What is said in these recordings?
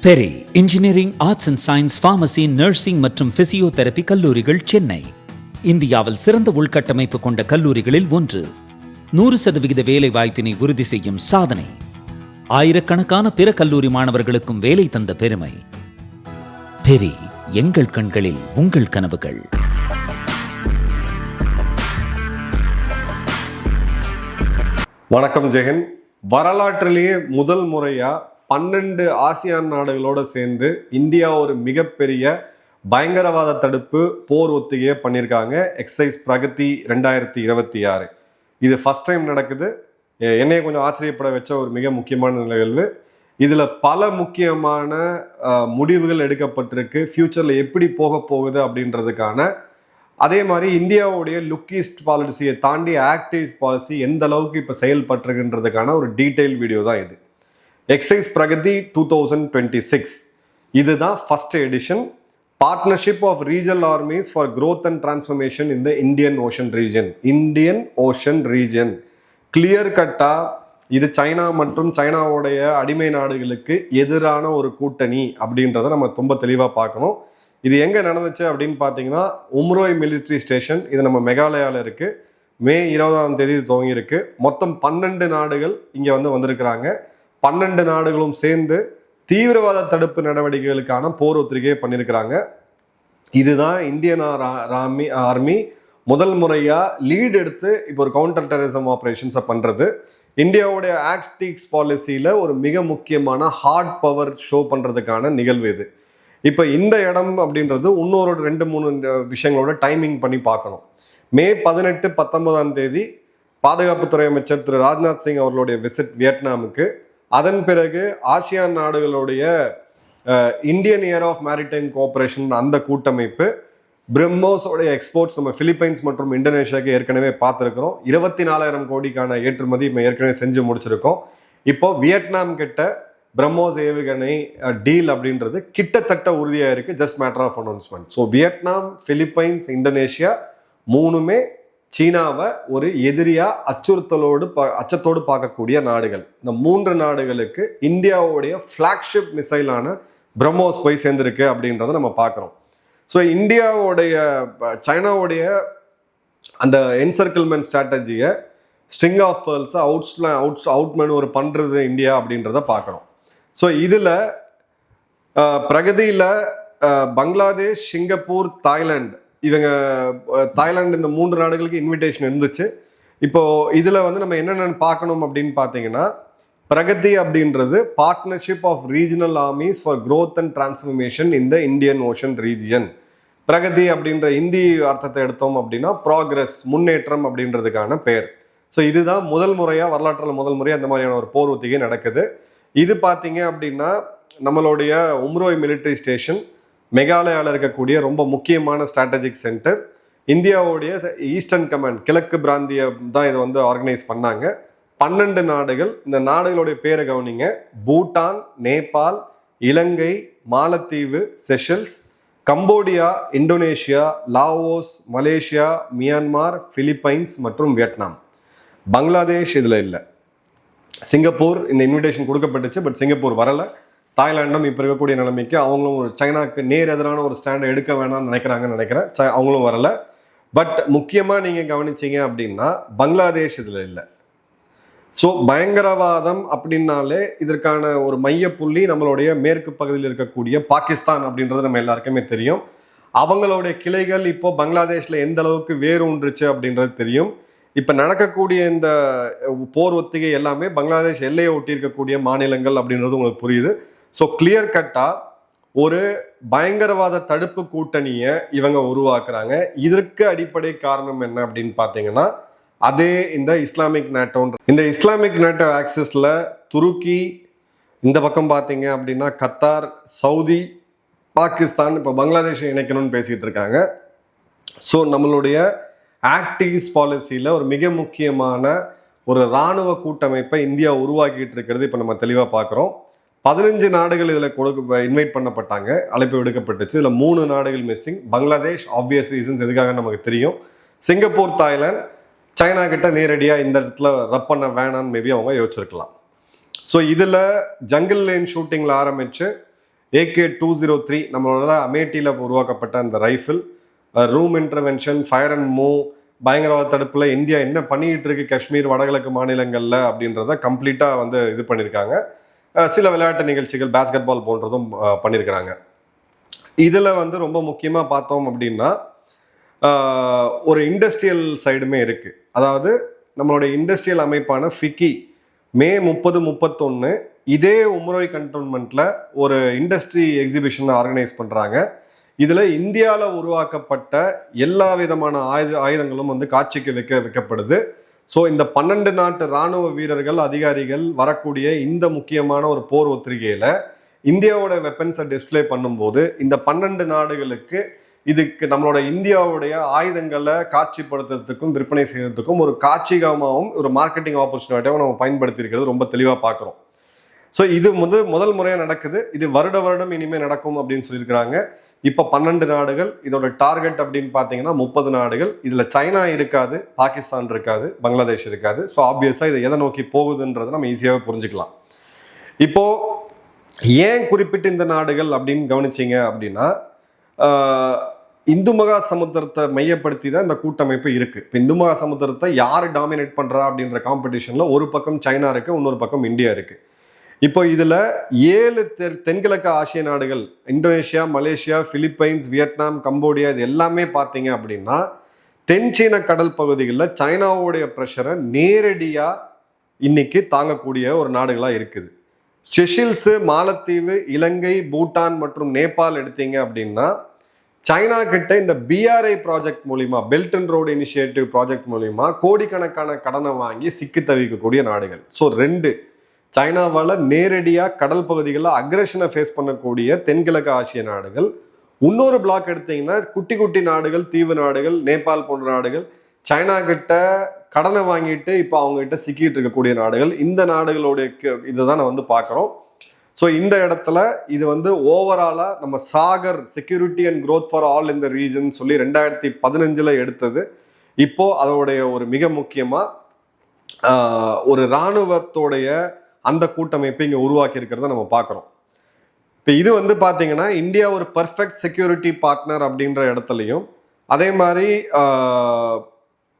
Peri engineering, arts and science, pharmacy, nursing மற்றும் physiotherapy கல்லூரிகள் சென்னை இந்தியாவில் சிறந்த உள்கட்டமைப்பு கொண்ட கல்லூரிகளில் ஒன்று. 100% வேலை வாய்ப்பினை உறுதி செய்யும் சாதனை. ஆயிரக்கணக்கான பிற கல்லூரி மாணவர்களுக்கும் வேலை தந்த பெருமை. பெரி, எங்கள் கண்களில் உங்கள் கனவுகள். வணக்கம் ஜெகன். வரலாற்றிலேயே முதல் முறையா 12 ஆசியான் நாடுகளோட சேர்ந்து இந்தியா ஒரு மிகப்பெரிய பயங்கரவாத தடுப்பு போர் ஒத்திகையை பண்ணியிருக்காங்க. எக்ஸைஸ் பிரகதி 2026. இது ஃபர்ஸ்ட் டைம் நடக்குது. என்னைய கொஞ்சம் ஆச்சரியப்பட வச்ச ஒரு மிக முக்கியமான நிகழ்வு. இதில் பல முக்கியமான முடிவுகள் எடுக்கப்பட்டிருக்கு. ஃபியூச்சரில் எப்படி போக போகுது அப்படின்றதுக்கான, அதே மாதிரி இந்தியாவுடைய லுக் ஈஸ்ட் பாலிசியை தாண்டி ஆக்ட் ஈஸ்ட் பாலிசி எந்த அளவுக்கு இப்போ செயல்பட்டுருக்குன்றதுக்கான ஒரு டீட்டெயில் வீடியோ தான் இது. எக்ஸைஸ் பிரகதி 2026. இதுதான் first edition. Partnership of regional armies for growth and transformation in the Indian Ocean region. Clear கட்டா இது சைனா மற்றும் சைனாவுடைய அடிமை நாடுகளுக்கு எதிரான ஒரு கூட்டணி அப்படின்றத நம்ம ரொம்ப தெளிவாக பார்க்கணும். இது எங்கே நடந்துச்சு அப்படின்னு பார்த்தீங்கன்னா, உம்ரோய் மிலிட்ரி ஸ்டேஷன், இது நம்ம மெகாலயாவில் இருக்குது. மே 20ஆம் தேதி துவங்கியிருக்கு. மொத்தம் 12 நாடுகள் இங்கே வந்திருக்கிறாங்க. 12 நாடுகளும் சேர்ந்து தீவிரவாத தடுப்பு நடவடிக்கைகளுக்கான போர் ஒத்திகையை பண்ணியிருக்கிறாங்க. இதுதான் இந்தியன் ஆர்மி முதல் முறையாக லீட் எடுத்து இப்போ ஒரு கவுண்டர் டெரரிசம் ஆப்ரேஷன்ஸை பண்ணுறது. இந்தியாவுடைய ஆக்ட் ஈஸ்ட் பாலிசியில் ஒரு மிக முக்கியமான ஹார்ட் பவர் ஷோ பண்ணுறதுக்கான நிகழ்வு இது. இப்போ இந்த இடம் அப்படின்றது இன்னொரு 2-3 விஷயங்களோட டைமிங் பண்ணி பார்க்கணும். மே 18, 19ஆம் தேதி பாதுகாப்புத்துறை அமைச்சர் திரு ராஜ்நாத் சிங் அவர்களுடைய விசிட் வியட்நாமுக்கு. அதன் பிறகு ஆசியான் நாடுகளுடைய Indian year of maritime cooperation அந்த கூட்டமைப்பு, பிரம்மோஸோடைய எக்ஸ்போர்ட்ஸ் நம்ம பிலிப்பைன்ஸ் மற்றும் இந்தோனேஷியாவுக்கு ஏற்கனவே பார்த்துருக்கிறோம். 24,000 கோடிக்கான ஏற்றுமதி நம்ம ஏற்கனவே செஞ்சு முடிச்சிருக்கோம். இப்போ வியட்நாம் கிட்ட பிரம்மோஸ் ஏவுகணை டீல் அப்படின்றது கிட்டத்தட்ட உறுதியாக இருக்குது. Just matter of announcement. So Vietnam, Philippines, Indonesia மூணுமே சீனாவை ஒரு எதிரியா அச்சத்தோடு பார்க்கக்கூடிய நாடுகள். இந்த 3 நாடுகளுக்கு இந்தியாவுடைய ஃபிளாக்ஷிப் மிசைலான பிரம்மோஸ் போய் சேர்ந்திருக்கு அப்படின்றத நம்ம பார்க்குறோம். ஸோ சைனாவுடைய அந்த என்சர்க்கிள்மெண்ட் ஸ்ட்ராட்டஜியை, ஸ்ட்ரிங் ஆஃப் பேர்ல்ஸை அவுட்மேன் ஒரு பண்ணுறது இந்தியா அப்படின்றத பார்க்குறோம். ஸோ இதில் பிரகதியில் பங்களாதேஷ், சிங்கப்பூர், தாய்லாந்து, தாய்லாந்து இந்த 3 நாடுகளுக்கு இன்விடேஷன் இருந்துச்சு. இப்போ இதில் நம்ம என்னென்ன பார்க்கணும் அப்படின்னு பார்த்தீங்கன்னா, பிரகதி அப்படின்றது partnership of regional armies for growth and transformation in the Indian Ocean region. Pragati அப்படின்ற இந்தி அர்த்தத்தை எடுத்தோம் அப்படின்னா ப்ராக்ரஸ், முன்னேற்றம் அப்படின்றதுக்கான பெயர். ஸோ இதுதான் முதல் முறையாக, வரலாற்றில் முதல் முறையாக அந்த மாதிரியான ஒரு போர் ஒத்திகை நடக்குது. இது பார்த்தீங்க அப்படின்னா நம்மளுடைய உம்ரோய் மிலிட்ரி ஸ்டேஷன், மெகாலயாவில் இருக்கக்கூடிய ரொம்ப முக்கியமான ஸ்ட்ராட்டஜிக் சென்டர். இந்தியாவுடைய ஈஸ்டர்ன் கமாண்ட், கிழக்கு பிராந்தியம் தான் இதை ஆர்கனைஸ் பண்ணாங்க. 12 நாடுகள். இந்த நாடுகளுடைய பேரை கவனிங்க: பூட்டான், நேபாள், இலங்கை, மாலத்தீவு, Seychelles, Cambodia, Indonesia, Laos, Malaysia, Myanmar, Philippines மற்றும் வியட்நாம். பங்களாதேஷ் இதில் இல்லை. சிங்கப்பூர் இந்த இன்விடேஷன் கொடுக்கப்பட்டுச்சு, பட் சிங்கப்பூர் வரலை. தாய்லாண்டும் இப்போ இருக்கக்கூடிய நிலைமைக்கு அவங்களும் ஒரு சைனாக்கு நேர் எதிரான ஒரு ஸ்டாண்டை எடுக்க வேணாம்னு நினைக்கிறேன். அவங்களும் வரலை. பட் முக்கியமாக நீங்கள் கவனிச்சிங்க அப்படின்னா பங்களாதேஷ் இதில் இல்லை. ஸோ பயங்கரவாதம் அப்படின்னாலே இதற்கான ஒரு மையப்புள்ளி நம்மளுடைய மேற்கு பகுதியில் இருக்கக்கூடிய பாகிஸ்தான் அப்படின்றது நம்ம எல்லாருக்குமே தெரியும். அவங்களுடைய கிளைகள் இப்போ பங்களாதேஷில் எந்த அளவுக்கு வேறு ஒன்றுச்சு அப்படின்றது தெரியும். இப்போ நடக்கக்கூடிய இந்த போர் ஒத்திகை எல்லாமே பங்களாதேஷ் எல்லையை ஒட்டி இருக்கக்கூடிய மாநிலங்கள் அப்படின்றது உங்களுக்கு புரியுது. ஸோ கிளியர் கட்டாக ஒரு பயங்கரவாத தடுப்பு கூட்டணியை இவங்க உருவாக்குறாங்க. இதற்கு அடிப்படை காரணம் என்ன அப்படின்னு பார்த்தீங்கன்னா, அதே இந்த இஸ்லாமிக் நேட்டோ ஆக்சிஸில் துருக்கி, இந்த பக்கம் பார்த்தீங்க அப்படின்னா கத்தார், சவுதி, பாகிஸ்தான் இப்போ பங்களாதேஷை இணைக்கணும்னு பேசிகிட்டு இருக்காங்க. ஸோ நம்மளுடைய ஆக்ட் ஈஸ்ட் பாலிசியில் ஒரு மிக முக்கியமான ஒரு இராணுவ கூட்டமைப்பை இந்தியா உருவாக்கிட்டு இருக்கிறது இப்போ நம்ம தெளிவாக பார்க்குறோம். 15 நாடுகள் இதில் இன்வைட் பண்ணப்பட்டாங்க, அழைப்பு விடுக்கப்பட்டுச்சு. இதில் 3 நாடுகள் மிஸ்ஸிங். பங்களாதேஷ் ஆப்வியஸ் ரீசன்ஸ் எதுக்காக நமக்கு தெரியும். சிங்கப்பூர், தாய்லாந்து சைனா கிட்ட நேரடியாக இந்த இடத்துல ரப் பண்ண வேணான்னு மேபி அவங்க யோசிச்சிருக்கலாம். ஸோ இதில் ஜங்கிள் லைன் ஷூட்டிங்கில் ஆரம்பித்து AK-203 நம்மளோட அமேட்டியில் உருவாக்கப்பட்ட அந்த rifle, room intervention, fire and move, பயங்கரவாத தடுப்புல இந்தியா என்ன பண்ணிட்டு இருக்கு காஷ்மீர் வடகிழக்கு மாநிலங்கள்ல அப்படின்றத கம்ப்ளீட்டா வந்து இது பண்ணியிருக்காங்க. சில விளையாட்டு நிகழ்ச்சிகள் பேஸ்கெட் பால் போன்றதும் பண்ணியிருக்கிறாங்க. இதுல வந்து ரொம்ப முக்கியமா பார்த்தோம் அப்படின்னா ஒரு இண்டஸ்ட்ரியல் சைடுமே இருக்கு. அதாவது நம்மளுடைய இண்டஸ்ட்ரியல் அமைப்பான ஃபிக்கி மே 30-31 இதே உம்ரோய் கண்டோன்மெண்ட்ல ஒரு இண்டஸ்ட்ரி எக்ஸிபிஷன் ஆர்கனைஸ் பண்றாங்க. இதுல இந்தியாவில் உருவாக்கப்பட்ட எல்லா விதமான ஆயுதங்களும் வந்து காட்சிக்கு வைக்கப்படுது. ஸோ இந்த 12 நாட்டு இராணுவ வீரர்கள் அதிகாரிகள் வரக்கூடிய இந்த முக்கியமான ஒரு போர் ஒத்திரிகையில இந்தியாவோட வெப்பன்ஸை டிஸ்பிளே பண்ணும்போது இந்த 12 நாடுகளுக்கு இதுக்கு நம்மளோட இந்தியாவுடைய ஆயுதங்களை காட்சிப்படுத்துறதுக்கும் விற்பனை செய்யறதுக்கும் ஒரு காட்சிகமாகவும் ஒரு மார்க்கெட்டிங் ஆப்பர்ச்சுனிட்டியாகவும் நம்ம பயன்படுத்தி இருக்கிறது ரொம்ப தெளிவாக பார்க்குறோம். ஸோ இது முதல் முறையாக நடக்குது. இது வருடம் இனிமேல் நடக்கும் அப்படின்னு சொல்லியிருக்கிறாங்க. இப்போ 12 நாடுகள், இதோட டார்கெட் அப்படின்னு பார்த்தீங்கன்னா 30 நாடுகள். இதில் சைனா இருக்காது, பாகிஸ்தான் இருக்காது, பங்களாதேஷ் இருக்காது. ஸோ ஆப்வியஸாக இதை எதை நோக்கி போகுதுன்றதை நம்ம ஈஸியாகவே புரிஞ்சுக்கலாம். இப்போ ஏன் குறிப்பிட்டு இந்த நாடுகள் அப்படின்னு கவனிச்சிங்க அப்படின்னா இந்து மகா சமுத்திரத்தை மையப்படுத்தி தான் இந்த கூட்டமைப்பு இருக்கு. இப்போ இந்து மகா சமுத்திரத்தை யார் டாமினேட் பண்றா அப்படின்ற காம்படிஷன்ல ஒரு பக்கம் சைனா இருக்கு, இன்னொரு பக்கம் இந்தியா இருக்கு. இப்போ இதுல 7 தென்கிழக்கு ஆசிய நாடுகள், Indonesia, Malaysia, Philippines, Vietnam, Cambodia, இது எல்லாமே பார்த்தீங்க அப்படின்னா தென்சீன கடல் பகுதிகளில் சைனாவுடைய ப்ரெஷரை நேரடியா இன்னைக்கு தாங்கக்கூடிய ஒரு நாடுகளா இருக்குது. செஷில்ஸ், மாலத்தீவு, இலங்கை, பூட்டான் மற்றும் நேபாள் எடுத்தீங்க அப்படின்னா சைனா கிட்ட இந்த BRI ப்ராஜெக்ட் மூலியமா, belt and road initiative project மூலியமா கோடிக்கணக்கான கடனை வாங்கி சிக்கி தவிக்கக்கூடிய நாடுகள். ஸோ 2 சைனாவால் நேரடியாக கடல் பகுதிகளில் அக்ரெஷனை ஃபேஸ் பண்ணக்கூடிய தென்கிழக்கு ஆசிய நாடுகள். இன்னொரு பிளாக் எடுத்தீங்கன்னா குட்டி குட்டி நாடுகள், தீவு நாடுகள், நேபாள் போன்ற நாடுகள் சைனா கிட்ட கடனை வாங்கிட்டு இப்போ அவங்க கிட்ட சிக்கிட்டு இருக்கக்கூடிய நாடுகள். இந்த நாடுகளுடைய இதுதான் நான் வந்து பார்க்குறோம். ஸோ இந்த இடத்துல இது வந்து ஓவராலா நம்ம Sagar security and growth for all இந்த ரீஜன் சொல்லி 2015 எடுத்தது. இப்போ அதோடைய ஒரு மிக முக்கியமா ஒரு இராணுவத்தோடைய அந்த கூட்டமைப்பை இங்கே உருவாக்கி இருக்கிறத நம்ம பார்க்குறோம். இப்போ இது வந்து பார்த்தீங்கன்னா இந்தியா ஒரு பர்ஃபெக்ட் செக்யூரிட்டி பார்ட்னர் அப்படின்ற இடத்துலையும், அதே மாதிரி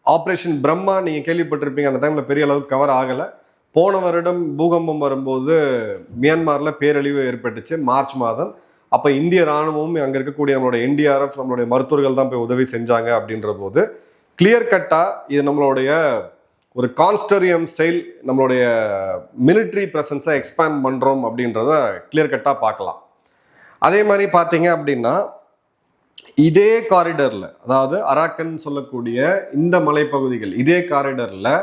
ஆப்ரேஷன் பிரம்மா நீங்கள் கேள்விப்பட்டிருப்பீங்க, அந்த டைமில் பெரிய அளவுக்கு கவர் ஆகலை. போன வருடம் பூகம்பம் வரும்போது மியான்மரில் பேரழிவு ஏற்பட்டுச்சு மார்ச் மாதம். அப்போ இந்திய இராணுவமும் அங்கே இருக்கக்கூடிய நம்மளுடைய NDRF, நம்மளுடைய மருத்துவர்கள் தான் போய் உதவி செஞ்சாங்க. அப்படின்ற போது கிளியர் கட்டாக இது நம்மளுடைய ஒரு கான்ஸ்டரியம் ஸ்டைல், நம்மளுடைய மிலிட்ரி ப்ரெசன்ஸை எக்ஸ்பேண்ட் பண்ணுறோம் அப்படின்றத கிளியர் கட்டாக பார்க்கலாம். அதே மாதிரி பார்த்தீங்க அப்படின்னா இதே காரிடரில், அதாவது அராக்கன் சொல்லக்கூடிய இந்த மலைப்பகுதிகள், இதே காரிடரில்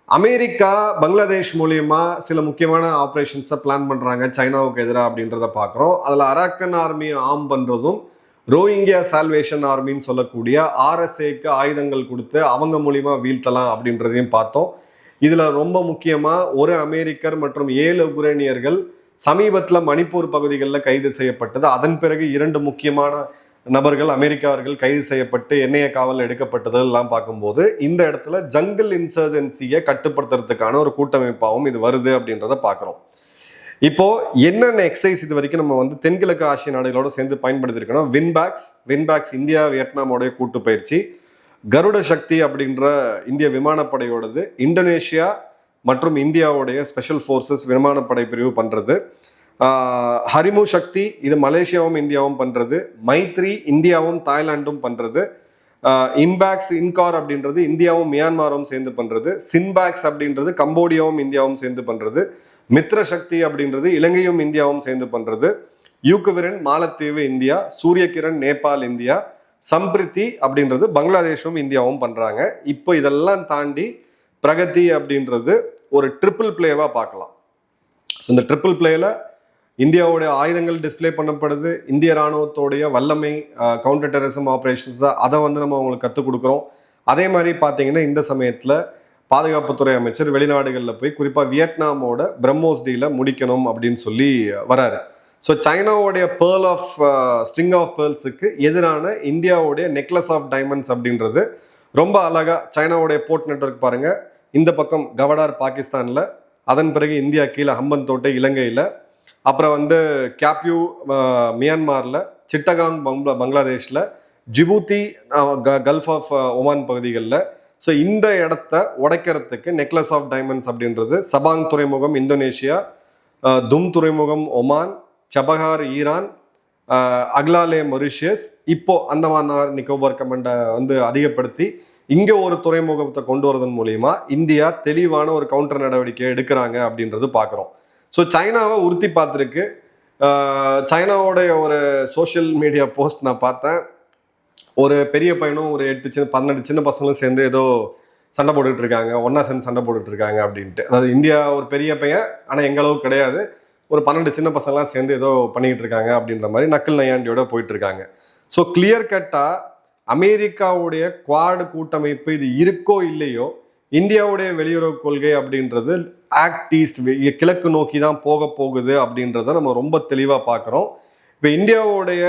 அமெரிக்கா பங்களாதேஷ் மூலியமா சில முக்கியமான ஆப்ரேஷன்ஸை பிளான் பண்ணுறாங்க சைனாவுக்கு எதிராக அப்படின்றத பார்க்குறோம். அதில் அரக்கன் ஆர்மியை ஆர்ம் பண்ணுறதும், ரோஹிங்கியா சால்வேஷன் ஆர்மின்னு சொல்லக்கூடிய RSAக்கு ஆயுதங்கள் கொடுத்து அவங்க மூலியமா வீழ்த்தலாம் அப்படின்றதையும் பார்த்தோம். இதில் ரொம்ப முக்கியமாக ஒரு அமெரிக்கர் மற்றும் 7 உக்ரைனியர்கள் சமீபத்தில் மணிப்பூர் பகுதிகளில் கைது செய்யப்பட்டது. அதன் பிறகு 2 முக்கியமான நபர்கள் அமெரிக்காவர்கள் கைது செய்யப்பட்டு எண்ணெய காவல் எடுக்கப்பட்டது எல்லாம் பார்க்கும்போது இந்த இடத்துல ஜங்கிள் இன்சர்ஜென்சியை கட்டுப்படுத்துறதுக்கான ஒரு கூட்டமைப்பாகவும் இது வருது அப்படின்றத பார்க்குறோம். இப்போ என்னென்ன எக்ஸசைஸ் இது வரைக்கும் நம்ம வந்து தென்கிழக்கு ஆசிய நாடுகளோட சேர்ந்து பயன்படுத்திருக்கணும். வின்பேக்ஸ் இந்தியா வியட்நாமோடைய கூட்டு பயிற்சி, கருட சக்தி அப்படின்ற இந்திய விமானப்படையோடது, இந்தோனேஷியா மற்றும் இந்தியாவுடைய ஸ்பெஷல் ஃபோர்ஸஸ் விமானப்படை பிரிவு பண்றது, ஹரிமு சக்தி இது மலேசியாவும் இந்தியாவும் பண்றது, மைத்ரி இந்தியாவும் தாய்லாண்டும் பண்றது, இம்பேக்ஸ் இன்கார் அப்படின்றது இந்தியாவும் மியான்மரும் சேர்ந்து பண்றது, சின்பேக்ஸ் அப்படின்றது கம்போடியாவும் இந்தியாவும் சேர்ந்து பண்றது, மித்ர சக்தி அப்படின்றது இலங்கையும் இந்தியாவும் சேர்ந்து பண்றது, யூக்குவிரன் மாலத்தீவு இந்தியா, சூரியகிரண் நேபாள் இந்தியா, சம்பிரித்தி அப்படின்றது பங்களாதேஷும் இந்தியாவும் பண்றாங்க. இப்போ இதெல்லாம் தாண்டி பிரகதி அப்படின்றது ஒரு ட்ரிபிள் பிளேவா பார்க்கலாம். ஸோ இந்த ட்ரிபிள் பிளேல இந்தியாவுடைய ஆயுதங்கள் டிஸ்பிளே பண்ணப்படுது, இந்திய இராணுவத்தோடைய வல்லமை, கவுண்டர் டெரரிசம் ஆப்ரேஷன்ஸ் அதை வந்து நம்ம அவங்களுக்கு கற்றுக் கொடுக்குறோம். அதே மாதிரி பார்த்தீங்கன்னா இந்த சமயத்தில் பாதுகாப்புத்துறை அமைச்சர் வெளிநாடுகளில் போய் குறிப்பாக வியட்நாமோட பிரம்மோஸ் டீலை முடிக்கணும் அப்படின்னு சொல்லி வராரு. ஸோ சைனாவுடைய ஸ்ட்ரிங் ஆஃப் பேர்ல்ஸுக்கு எதிரான இந்தியாவுடைய நெக்லஸ் ஆஃப் டைமண்ட்ஸ் அப்படின்றது ரொம்ப அழகா சைனாவுடைய போர்ட் நெட்வொர்க் பாருங்க. இந்த பக்கம் கவடார் பாகிஸ்தானில், அதன் பிறகு இந்தியா கீழே ஹம்பன் தோட்டை இலங்கையில், அப்புறம் வந்து கேப்யூ மியான்மாரில், சிட்டகாங் பங்களாதேஷில், ஜிபூத்தி கல்ஃப் ஆஃப் ஒமான் பகுதிகளில். ஸோ இந்த இடத்த உடைக்கிறதுக்கு நெக்லஸ் ஆஃப் டைமண்ட்ஸ் அப்படின்றது சபாங் துறைமுகம் இந்தோனேஷியா, தும் துறைமுகம் ஒமான், சபஹார் ஈரான், அக்லாலே மொரிஷியஸ், இப்போ அந்தமான் நிக்கோபார் கமாண்டை வந்து அதிகப்படுத்தி இங்கே ஒரு துறைமுகத்தை கொண்டு வரதன் மூலியமா இந்தியா தெளிவான ஒரு கவுண்டர் நடவடிக்கை எடுக்கிறாங்க அப்படின்றது பார்க்குறோம். ஸோ சைனாவை உறுத்தி பார்த்துருக்கு. சைனாவோடைய ஒரு சோஷியல் மீடியா போஸ்ட் நான் பார்த்தேன். ஒரு பெரிய பையனும் ஒரு 12 சின்ன பசங்களும் சேர்ந்து ஏதோ சண்டை போட்டுட்டு இருக்காங்க, ஒன்னா சேர்ந்து சண்டை போட்டுட்டு இருக்காங்க அப்படின்ட்டு. அதாவது இந்தியா ஒரு பெரிய பையன், ஆனால் எங்க அளவுக்கு கிடையாது, ஒரு 12 சின்ன பசங்களாம் சேர்ந்து ஏதோ பண்ணிக்கிட்டு இருக்காங்க அப்படின்ற மாதிரி நக்கல் நையாண்டியோட போயிட்டு இருக்காங்க. ஸோ கிளியர் கட்டா அமெரிக்காவுடைய குவாட் கூட்டமைப்பு இது இருக்கோ இல்லையோ, இந்தியாவுடைய வெளியுறவு கொள்கை அப்படின்றது ஆக்ட் ஈஸ்ட், கிழக்கு நோக்கி தான் போக போகுது அப்படின்றத நம்ம ரொம்ப தெளிவாக பார்க்குறோம். இப்போ இந்தியாவுடைய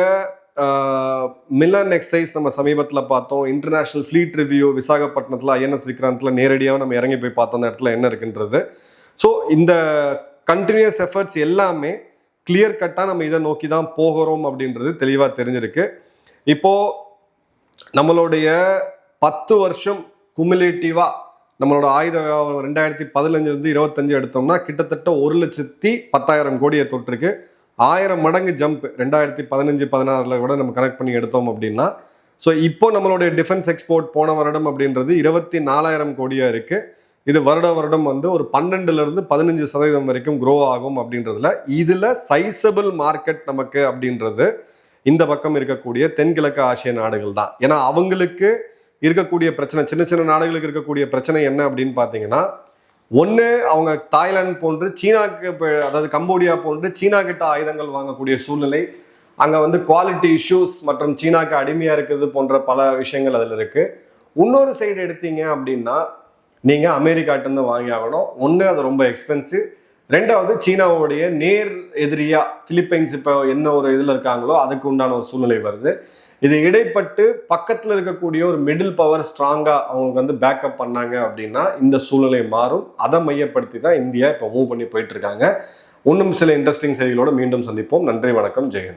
மில்லன் எக்ஸைஸ் நம்ம சமீபத்தில் பார்த்தோம். இன்டர்நேஷனல் ஃப்ளீட் ரிவ்யூ விசாகப்பட்டினத்தில் ஐஎன்எஸ் விக்ராந்தில் நேரடியாக நம்ம இறங்கி போய் பார்த்தோம் அந்த இடத்துல என்ன இருக்குன்றது. ஸோ இந்த கண்டினியூஸ் எஃபர்ட்ஸ் எல்லாமே கிளியர் கட்டாக நம்ம இதை நோக்கி தான் போகிறோம் அப்படின்றது தெளிவாக தெரிஞ்சிருக்கு. இப்போது நம்மளுடைய 10 வருஷம் குமுலேட்டிவாக நம்மளோட ஆயுத 2015 25 எடுத்தோம்னா கிட்டத்தட்ட 1,10,000 கோடியை தொட்டிருக்கு. 1000 மடங்கு ஜம்ப் 2015-16 விட நம்ம கனெக்ட் பண்ணி எடுத்தோம் அப்படின்னா. ஸோ இப்போ நம்மளுடைய டிஃபென்ஸ் எக்ஸ்போர்ட் போன வருடம் அப்படின்றது 24,000 கோடியா இருக்கு. இது வருடம் வந்து ஒரு 12% 15% வரைக்கும் க்ரோ ஆகும் அப்படின்றதுல இதுல சைசபிள் மார்க்கெட் நமக்கு அப்படின்றது இந்த பக்கம் இருக்கக்கூடிய தென்கிழக்கு ஆசிய நாடுகள் தான். ஏன்னா அவங்களுக்கு இருக்கக்கூடிய பிரச்சனை, சின்ன சின்ன நாடுகளுக்கு இருக்கக்கூடிய பிரச்சனை என்ன அப்படின்னு பார்த்தீங்கன்னா, ஒன்று அவங்க தாய்லாந்து போன்று சீனாக்கு, அதாவது கம்போடியா போன்று சீனா கிட்ட ஆயுதங்கள் வாங்கக்கூடிய சூழ்நிலை, அங்கே வந்து குவாலிட்டி இஷ்யூஸ் மற்றும் சீனாக்கு அடிமையாக இருக்குது போன்ற பல விஷயங்கள் அதில் இருக்குது. இன்னொரு சைடு எடுத்தீங்க அப்படின்னா நீங்கள் அமெரிக்காட்டிருந்து வாங்கி ஆகணும். ஒன்று அது ரொம்ப எக்ஸ்பென்சிவ், ரெண்டாவது சீனாவுடைய நேர் எதிரியாக பிலிப்பைன்ஸ் இப்போ என்ன ஒரு இதில் இருக்காங்களோ அதுக்கு உண்டான ஒரு சூழ்நிலை வருது. இது இடைப்பட்டு பக்கத்தில் இருக்கக்கூடிய ஒரு மிடில் பவர் ஸ்ட்ராங்காக அவங்களுக்கு வந்து பேக்கப் பண்ணாங்க அப்படின்னா இந்த சூழ்நிலை மாறும். அதை மையப்படுத்தி தான் இந்தியா இப்போ மூவ் பண்ணி போயிட்டு இருக்காங்க. இன்னும் சில இன்ட்ரெஸ்டிங் செய்திகளோடு மீண்டும் சந்திப்போம். நன்றி, வணக்கம், ஜெயன்.